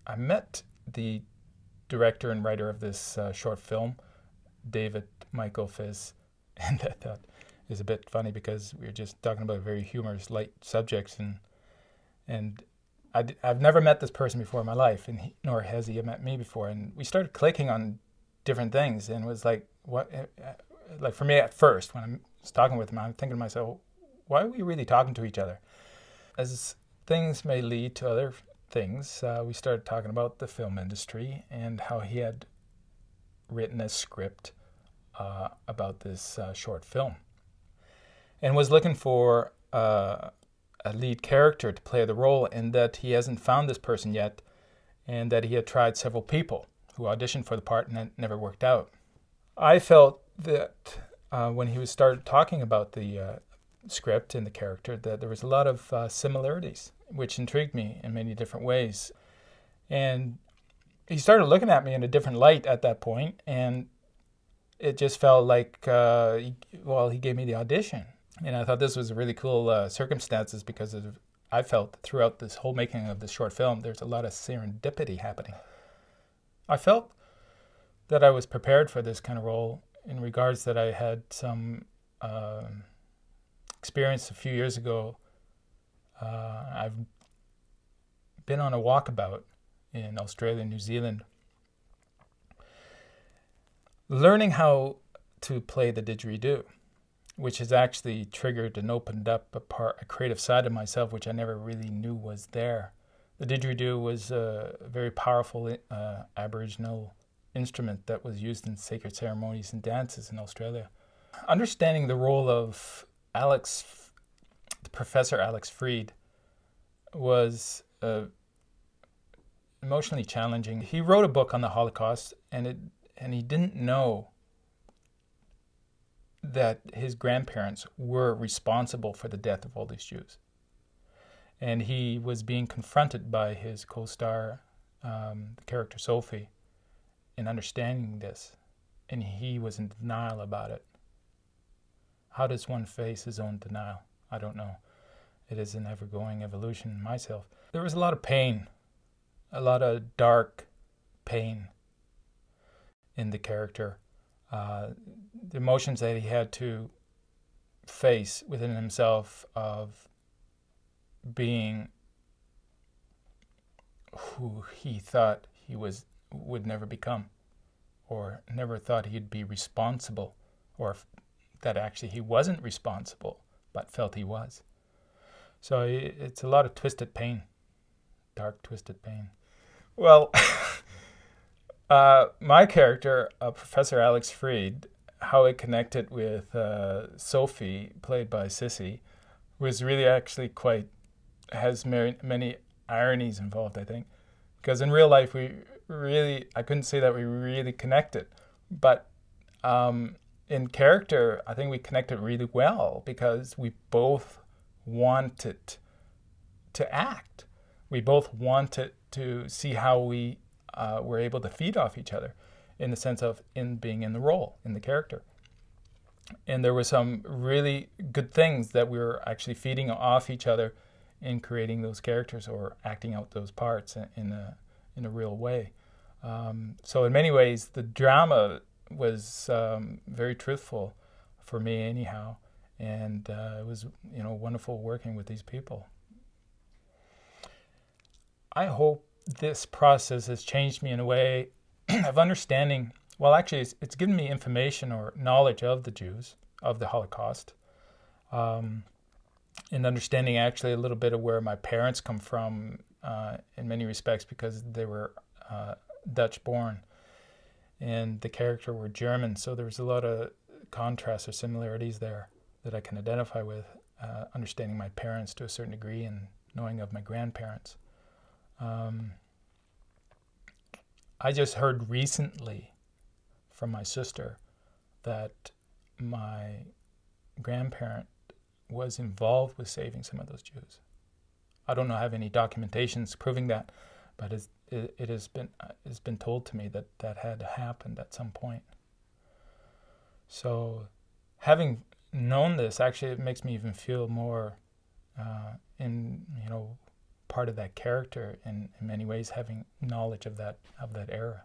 I met the director and writer of this short film, David Michael Fizz, and I thought it was a bit funny because we were just talking about very humorous, light subjects, and I've never met this person before in my life, and nor has he met me before, and we started clicking on different things, and it was like, what, like for me at first when I was talking with him, I'm thinking to myself, why are we really talking to each other? As things may lead to other things, we started talking about the film industry and how he had written a script about this short film and was looking for a lead character to play the role, and that he hasn't found this person yet, and that he had tried several people who auditioned for the part and it never worked out. I felt that when he started talking about the script and the character, that there was a lot of similarities, which intrigued me in many different ways. And he started looking at me in a different light at that point, and it just felt like, he gave me the audition. And I thought this was a really cool circumstances because I felt throughout this whole making of this short film, there's a lot of serendipity happening. I felt that I was prepared for this kind of role in regards that I had some experience a few years ago. I've been on a walkabout in Australia and New Zealand, learning how to play the didgeridoo, which has actually triggered and opened up a creative side of myself which I never really knew was there. The didgeridoo was a very powerful Aboriginal instrument that was used in sacred ceremonies and dances in Australia. Understanding the role of Professor Alex Freed was emotionally challenging. He wrote a book on the Holocaust, and he didn't know that his grandparents were responsible for the death of all these Jews. And he was being confronted by his co-star, the character Sophie, in understanding this. And he was in denial about it. How does one face his own denial? I don't know. It is an ever-going evolution myself. There was a lot of pain, a lot of dark pain in the character. The emotions that he had to face within himself of being who he thought he would never become, or never thought he'd be responsible, or that actually he wasn't responsible, but felt he was. So it's a lot of twisted pain, dark twisted pain. Well, my character, Professor Alex Freed, how it connected with Sophie, played by Sissy, was really actually has many ironies involved, I think. Because in real life, I couldn't say that we really connected. But in character, I think we connected really well because we both wanted to act. We both wanted to see how we were able to feed off each other in the sense of being in the role, in the character. And there were some really good things that we were actually feeding off each other in creating those characters or acting out those parts in a real way. So in many ways, the drama was very truthful for me anyhow. And it was wonderful working with these people. I hope this process has changed me in a way of understanding. Well, actually, it's given me information or knowledge of the Jews, of the Holocaust, and understanding actually a little bit of where my parents come from in many respects because they were Dutch-born and the character were German. So there was a lot of contrasts or similarities there that I can identify with, understanding my parents to a certain degree and knowing of my grandparents. I just heard recently from my sister that my grandparent was involved with saving some of those Jews. I don't have any documentations proving that, but it's been told to me that had happened at some point. So having known this, actually, it makes me even feel more part of that character in many ways, having knowledge of that era.